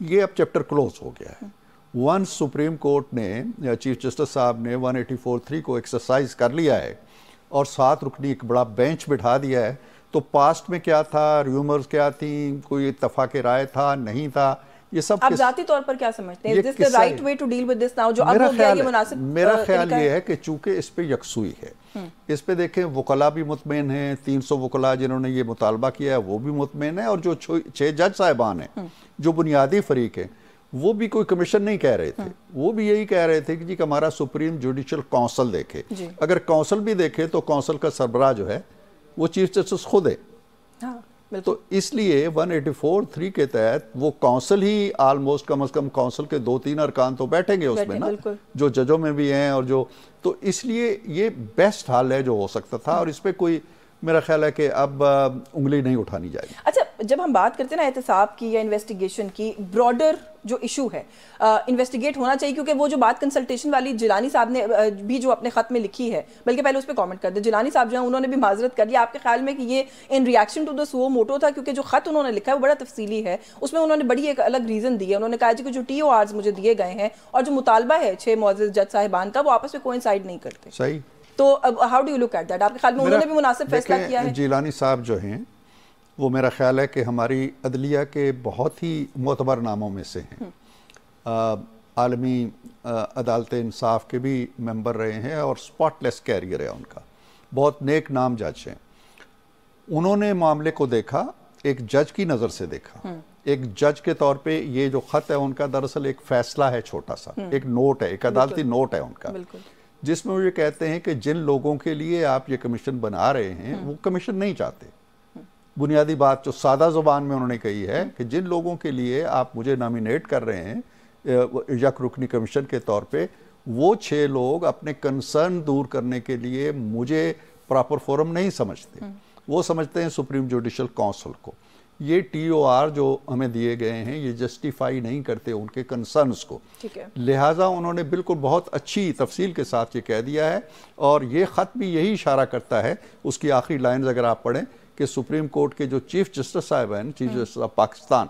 یہ اب chapter close ہو گیا ہے. ونس سپریم کورٹ نے چیف جسٹس صاحب نے 184(3) کو ایکسرسائز کر لیا ہے اور 7 رکنی ایک بڑا بینچ بٹھا دیا ہے, تو پاسٹ میں کیا تھا, ریومرز کیا تھیں, کوئی اتفاق رائے تھا نہیں تھا, یہ سب آپ ذاتی طور پر کیا سمجھتے ہیں؟ Is this the right way to deal with this now جو اب ہو گیا یہ مناسب؟ میرا خیال یہ ہے کہ چونکہ اس پہ یکسوئی ہے, اس پہ دیکھیں وکلاء بھی مطمئن ہیں, 300 وکلاء جنہوں نے یہ مطالبہ کیا ہے وہ بھی مطمئن ہیں, اور جو 6 جج صاحبان ہیں جو بنیادی فریق ہیں وہ بھی کوئی کمیشن نہیں کہہ رہے تھے, وہ بھی یہی کہہ رہے تھے کہ جی ہمارا سپریم جوڈیشل کونسل دیکھے. اگر کونسل بھی دیکھے تو کونسل کا سربراہ جو ہے وہ چیف جسٹس خود ہے. تو اس لیے 184(3) کے تحت وہ council he almost come is come council کے 2-3 ارکان تو بیٹھیں گے اس میں نا, جو ججوں میں بھی ہیں اور جو, تو اس لیے یہ بیسٹ حل ہے جو ہو سکتا تھا, اور اس پہ کوئی میرا خیال ہے کہ اب انگلی نہیں اٹھانی جائے گی. اچھا, جب ہم بات کرتے ہیں نا احتساب کی یا انویسٹیگیشن کی, براڈر جو ایشو ہے انویسٹیگیٹ ہونا چاہیے, کیونکہ وہ جو بات کنسلٹیشن والی جیلانی صاحب نے بھی جو اپنے خط میں لکھی ہے, بلکہ پہلے اس پہ کامنٹ کر دیں, جیلانی صاحب جو ہیں انہوں نے بھی معذرت کر لیا. آپ کے خیال میں کہ یہ in reaction to the suo motu تھا, کیونکہ جو خط انہوں نے لکھا ہے وہ بڑا تفصیلی ہے, اس میں انہوں نے بڑی ایک الگ ریزن دی ہے. انہوں نے کہا کہ جو TORs مجھے دیے گئے ہیں اور جو مطالبہ ہے 6 معزز جج صاحبان کا وہ آپس میں کوئنسائڈ نہیں کرتے. صحیح. تو how do you look at that? آپ کے خیال میں انہوں نے بھی مناسب فیصلہ کیا ہے؟ جیلانی صاحب جو ہیں وہ میرا خیال ہے کہ ہماری عدلیہ کے بہت ہی معتبر ناموں میں سے ہیں, عالمی عدالت انصاف کے بھی ممبر رہے ہیں اور سپاٹ لیس کیریئر ہے ان کا, بہت نیک نام جج ہیں. انہوں نے معاملے کو دیکھا, ایک جج کی نظر سے دیکھا. ایک جج کے طور پہ یہ جو خط ہے ان کا دراصل ایک فیصلہ ہے, چھوٹا سا ایک نوٹ ہے, ایک عدالتی نوٹ ہے ان کا, جس میں وہ یہ کہتے ہیں کہ جن لوگوں کے لیے آپ یہ کمیشن بنا رہے ہیں وہ کمیشن نہیں چاہتے. بنیادی بات جو سادہ زبان میں انہوں نے کہی ہے کہ جن لوگوں کے لیے آپ مجھے نامینیٹ کر رہے ہیں یک رکنی کمیشن کے طور پہ, وہ 6 لوگ اپنے کنسرن دور کرنے کے لیے مجھے پراپر فورم نہیں سمجھتے, وہ سمجھتے ہیں سپریم جوڈیشل کونسل کو. یہ TOR جو ہمیں دیے گئے ہیں یہ جسٹیفائی نہیں کرتے ان کے کنسرنز کو, لہٰذا انہوں نے بالکل بہت اچھی تفصیل کے ساتھ یہ کہہ دیا ہے. اور یہ خط بھی یہی اشارہ کرتا ہے, اس کی آخری لائنز اگر آپ پڑھیں, کہ سپریم کورٹ کے جو چیف جسٹس صاحب ہیں, چیف جسٹس آف پاکستان,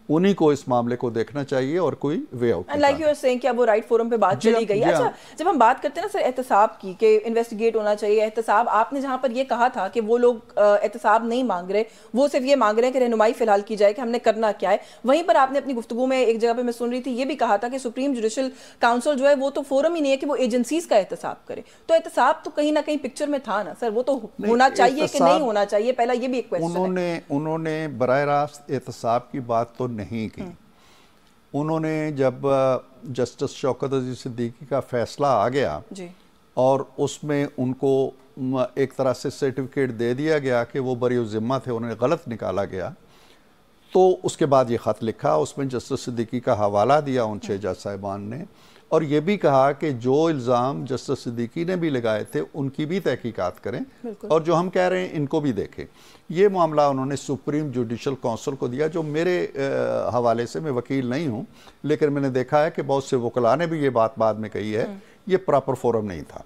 انہی کو اس معاملے کو دیکھنا چاہیے اور کوئی way out. Like you are seeing کہ اب وہ رائٹ فورم پہ بات چلی گئی. اچھا, جب ہم بات کرتے ہیں نا سر احتساب کی کہ انویسٹیگیٹ ہونا چاہیے احتساب, آپ نے جہاں پر یہ کہا تھا کہ وہ لوگ احتساب نہیں مانگ رہے, وہ صرف یہ مانگ رہے ہیں کہ رہنمائی فی الحال کی جائے کہ ہم نے کرنا کیا ہے, وہیں پر آپ نے اپنی گفتگو میں ایک جگہ پہ میں سن رہی تھی یہ بھی کہا تھا کہ سپریم جوڈیشل کاؤنسل جو ہے وہ تو فورم ہی نہیں ہے کہ وہ ایجنسیز کا احتساب کرے. تو احتساب تو کہیں نہ کہیں پکچر میں تھا نا سر, وہ تو ہونا چاہیے کہ نہیں ہونا چاہیے, پہلا یہ بھی ایک کویسچن ہے. انہوں نے براہ راست احتساب کی بات تو نہیں کی. انہوں نے جب جسٹس شوکت عزیز صدیقی کا فیصلہ آ گیا اور اس میں ان کو ایک طرح سے سرٹیفکیٹ دے دیا گیا کہ وہ بری الذمہ تھے, انہیں غلط نکالا گیا, تو اس کے بعد یہ خط لکھا, اس میں جسٹس صدیقی کا حوالہ دیا ان 6 جج صاحبان نے, اور یہ بھی کہا کہ جو الزام جسٹس صدیقی نے بھی لگائے تھے ان کی بھی تحقیقات کریں, اور جو ہم کہہ رہے ہیں ان کو بھی دیکھیں. یہ معاملہ انہوں نے سپریم جوڈیشل کونسل کو دیا, جو میرے حوالے سے, میں وکیل نہیں ہوں لیکن میں نے دیکھا ہے کہ بہت سے وکلاء نے بھی یہ بات بعد میں کہی ہے, یہ پراپر فورم نہیں تھا.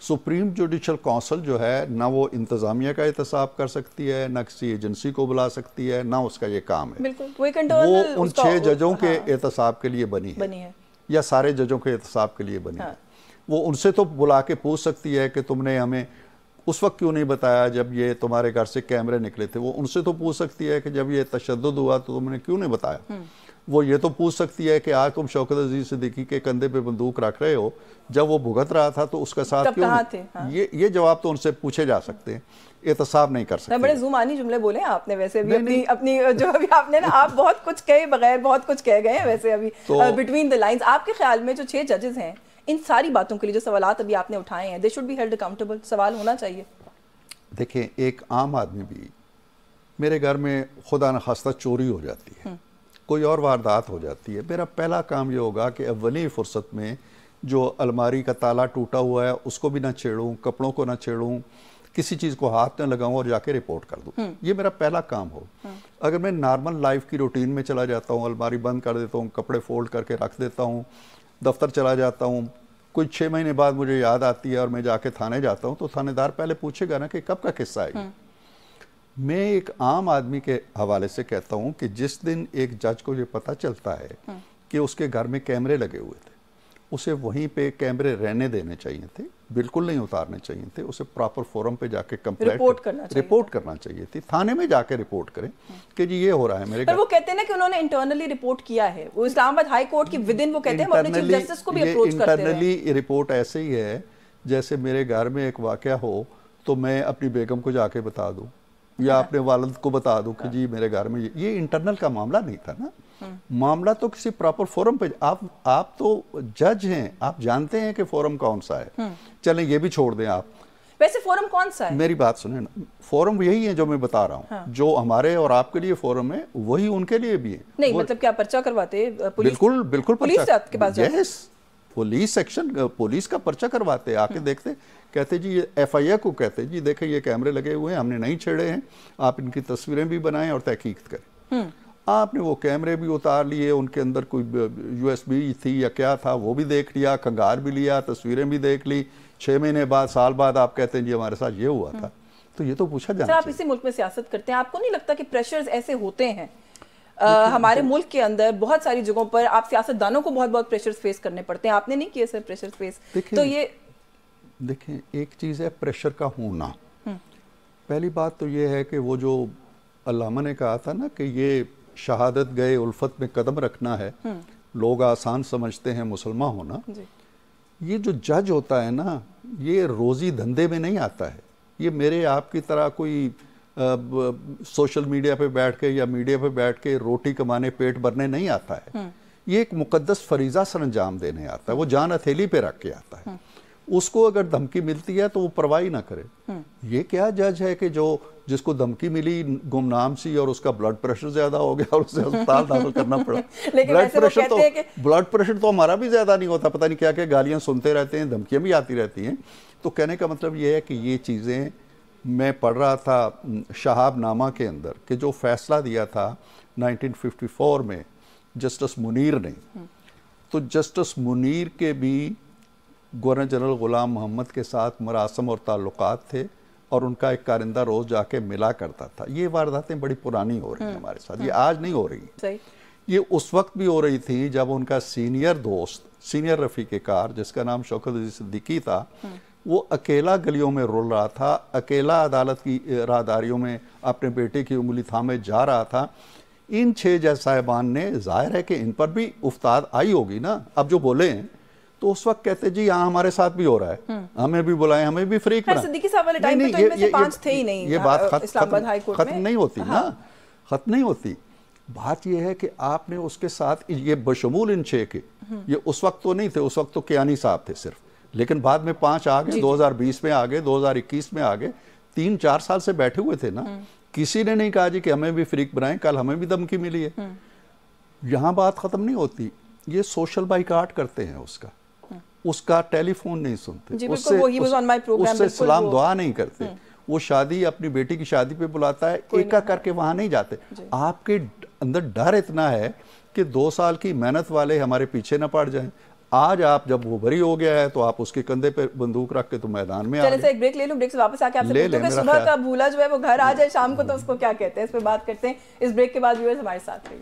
سپریم جوڈیشل کونسل جو ہے نہ وہ انتظامیہ کا احتساب کر سکتی ہے, نہ کسی ایجنسی کو بلا سکتی ہے, نہ اس کا یہ کام ہے. وہ ان 6 ججوں کے احتساب کے لیے بنی ہے یا سارے ججوں کے احتساب کے لیے بنی ہے. وہ ان سے تو بلا کے پوچھ سکتی ہے کہ تم نے ہمیں اس وقت کیوں نہیں بتایا جب یہ تمہارے گھر سے کیمرے نکلے تھے, وہ ان سے تو پوچھ سکتی ہے کہ جب یہ تشدد ہوا تو تم نے کیوں نہیں بتایا. وہ یہ تو پوچھ سکتی ہے کہ آج تم شوکت عزیز صدیقی کے کندھے پہ بندوق رکھ رہے ہو, جب وہ بھگت رہا تھا تو اس کا ساتھ کیوں نہیں. یہ جواب تو ان سے پوچھے جا سکتے ہیں, احتساب نہیں کر سکتے. بڑے زومانی جملے بولے ہیں آپ نے ویسے بھی اپنی جو ابھی آپ نے نا, آپ بہت کچھ کہے بغیر بہت کچھ کہہ گئے ہیں ویسے ابھی بٹوین دا لائنز. آپ کے خیال میں جو 6 ججز ہیں ان ساری باتوں کے لیے جو سوالات ابھی آپ نے اٹھائے ہیں, they should be held accountable, سوال ہونا چاہیے. دیکھیں, ایک عام آدمی بھی, میرے گھر میں خدا نخواستہ چوری ہو جاتی ہے, کوئی اور واردات ہو جاتی ہے, میرا پہلا کام یہ ہوگا کہ اولی فرصت میں جو الماری کا تالا ٹوٹا ہوا ہے اس کو بھی نہ چھیڑوں, کپڑوں کو نہ چھیڑوں, کسی چیز کو ہاتھ نہ لگاؤں اور جا کے رپورٹ کر دوں. یہ میرا پہلا کام ہو. اگر میں نارمل لائف کی روٹین میں چلا جاتا ہوں, الماری بند کر دیتا ہوں, کپڑے فولڈ کر کے رکھ دیتا ہوں, دفتر چلا جاتا ہوں, کوئی 6 مہینے بعد مجھے یاد آتی ہے اور میں جا کے تھانے جاتا ہوں, تو تھانے دار پہلے پوچھے گا نا کہ کب کا قصہ ہے. میں ایک عام آدمی کے حوالے سے کہتا ہوں کہ جس دن ایک جج کو یہ پتہ چلتا ہے کہ اس کے گھر میں کیمرے لگے ہوئے تھے، اسے وہیں پہ کیمرے رہنے دینے چاہیے تھے، بالکل نہیں اتارنے چاہیے تھے، اسے پراپر فورم پہ جا کے رپورٹ کرنا چاہیے تھی، تھانے میں جا کے رپورٹ کریں کہ جی یہ ہو رہا ہے میرے گھر۔ وہ کہتے ہیں نا کہ انہوں نے انٹرنلی رپورٹ کیا ہے، وہ اسلام آباد ہائی کورٹ کی ودن، وہ کہتے ہیں ہم اپنے چیف جسٹس کو بھی اپروچ کرتے ہیں۔ انٹرنلی رپورٹ ایسے ہی ہے جیسے میرے گھر میں ایک واقعہ ہو تو میں اپنی بیگم کو جا کے بتا دوں یا اپنے والد کو بتا دوں کہ جی میرے گھر میں یہ انٹرنل کا معاملہ نہیں تھا نا، معاملہ تو کسی پراپر فورم پہ، آپ تو جج ہیں، آپ جانتے ہیں کہ فورم کون سا ہے، چلیں یہ بھی چھوڑ دیں۔ آپ ویسے فورم کون سا ہے؟ میری بات سنیں نا، فورم یہی ہے جو میں بتا رہا ہوں، جو ہمارے اور آپ کے لیے فورم ہے وہی ان کے لیے بھی ہے۔ نہیں مطلب کیا پرچہ کرواتے؟ بالکل پولیس کے پاس جاتے؟ یس، پولیس سیکشن، پولیس کا پرچہ کرواتے، آ کے دیکھتے، کہتے جی ایف آئی اے کو کہتے جی دیکھیں یہ کیمرے لگے ہوئے ہیں، ہم نے نہیں چھیڑے ہیں، آپ ان کی تصویریں بھی بنائیں اور تحقیق کریں۔ آپ نے وہ کیمرے بھی اتار لیے، ان کے اندر کوئی یو ایس بی تھی یا کیا تھا وہ بھی دیکھ لیا، کنگار بھی لیا، تصویریں بھی دیکھ لی، 6 مہینے بعد سال بعد آپ کہتے ہیں جی ہمارے ساتھ یہ ہوا تھا، تو یہ تو پوچھا جانا چاہیے۔ آپ اسی ملک میں سیاست کرتے ہیں، آپ کو نہیں لگتا کہ پریشرز ایسے ہوتے ہیں ہمارے ملک کے اندر بہت ساری جگہوں پر؟ آپ سیاست دانوں کو بہت پریشرز فیس کرنے پڑتے ہیں، آپ نے نہیں کیے سر پریشرز فیس؟ تو یہ دیکھیں ایک چیز ہے پریشر کا ہونا، پہلی بات تو یہ ہے کہ وہ جو علامہ نے کہا تھا نا کہ یہ شہادت گئے الفت میں قدم رکھنا ہے، لوگ آسان سمجھتے ہیں مسلمان ہونا، یہ جو جج ہوتا ہے نا یہ روزی دھندے میں نہیں آتا ہے، یہ میرے آپ کی طرح کوئی سوشل میڈیا پہ بیٹھ کے یا میڈیا پہ بیٹھ کے روٹی کمانے پیٹ بھرنے نہیں آتا ہے، یہ ایک مقدس فریضہ سر انجام دینے آتا ہے، وہ جان ہتھیلی پہ رکھ کے آتا ہے، اس کو اگر دھمکی ملتی ہے تو وہ پرواہ نہ کرے۔ یہ کیا جج ہے کہ جس کو دھمکی ملی گمنام سی اور اس کا بلڈ پریشر زیادہ ہو گیا اور اسے ہسپتال داخل کرنا پڑا؟ بلڈ پریشر تو ہمارا بھی زیادہ نہیں ہوتا، پتہ نہیں کیا کہ گالیاں سنتے رہتے ہیں، دھمکیاں بھی آتی رہتی ہیں۔ تو کہنے کا مطلب یہ ہے کہ یہ چیزیں میں پڑھ رہا تھا شہاب نامہ کے اندر کہ جو فیصلہ دیا تھا 1954 میں جسٹس منیر نے، تو جسٹس منیر کے بھی گورنر جنرل غلام محمد کے ساتھ مراسم اور تعلقات تھے اور ان کا ایک کارندہ روز جا کے ملا کرتا تھا۔ یہ وارداتیں بڑی پرانی ہو رہی ہیں ہمارے ساتھ، یہ آج نہیں ہو رہی، یہ اس وقت بھی ہو رہی تھی جب ان کا سینئر دوست، سینئر رفیق کار جس کا نام شوکت عزیز صدیقی تھا، وہ اکیلا گلیوں میں رول رہا تھا، اکیلا عدالت کی راہداریوں میں اپنے بیٹے کی انگلی تھامے جا رہا تھا۔ ان 6 جج صاحبان نے، ظاہر ہے کہ ان پر بھی افتاد آئی ہوگی نا، اب جو بولے ہیں تو اس وقت کہتے جی ہاں ہمارے ساتھ بھی ہو رہا ہے، ہمیں بھی بلائیں، ہمیں بھی فریق بنائیں۔ صدیقی صاحب والے ٹائم پہ تو ان میں سے 5 تھے ہی نہیں، یہ بات ختم نہیں ہوتی نا، ختم نہیں ہوتی۔ بات یہ ہے کہ آپ نے اس کے ساتھ یہ بشمول ان 6 کے، یہ اس وقت تو نہیں تھے، اس وقت تو کیانی صاحب تھے صرف، لیکن بعد میں 5 آگے، 2020 میں آگے، 2021 میں آگے، 3-4 سال سے بیٹھے ہوئے تھے نا، کسی نے نہیں کہا جی کہ ہمیں بھی فریق بنائیں، کل ہمیں بھی دھمکی ملی ہے۔ یہاں بات ختم نہیں ہوتی، یہ سوشل بائیکاٹ کرتے ہیں، اس کا ٹیلی فون نہیں سنتے، اس سے سلام دعا نہیں کرتے، وہ شادی اپنی بیٹی کی شادی پہ بلاتا ہے، ایک کر کے وہاں نہیں جاتے۔ آپ کے اندر ڈر اتنا ہے کہ 2 سال کی محنت والے ہمارے پیچھے نہ پڑ جائیں۔ آج آپ جب وہ بری ہو گیا ہے تو آپ اس کے کندھے پہ بندوق رکھ کے تو میدان میں چلیں سے ایک بریک لے لوں، بریک سے واپس آ کے آپ سے پوچھوں کہ صبح کا بھولا جو ہے وہ گھر آ جائے، شام کو تو اس کو کیا کہتے ہیں، اس پہ بات کرتے ہیں۔ اس بریک کے بعد ویورز ہمارے ساتھ رہیے۔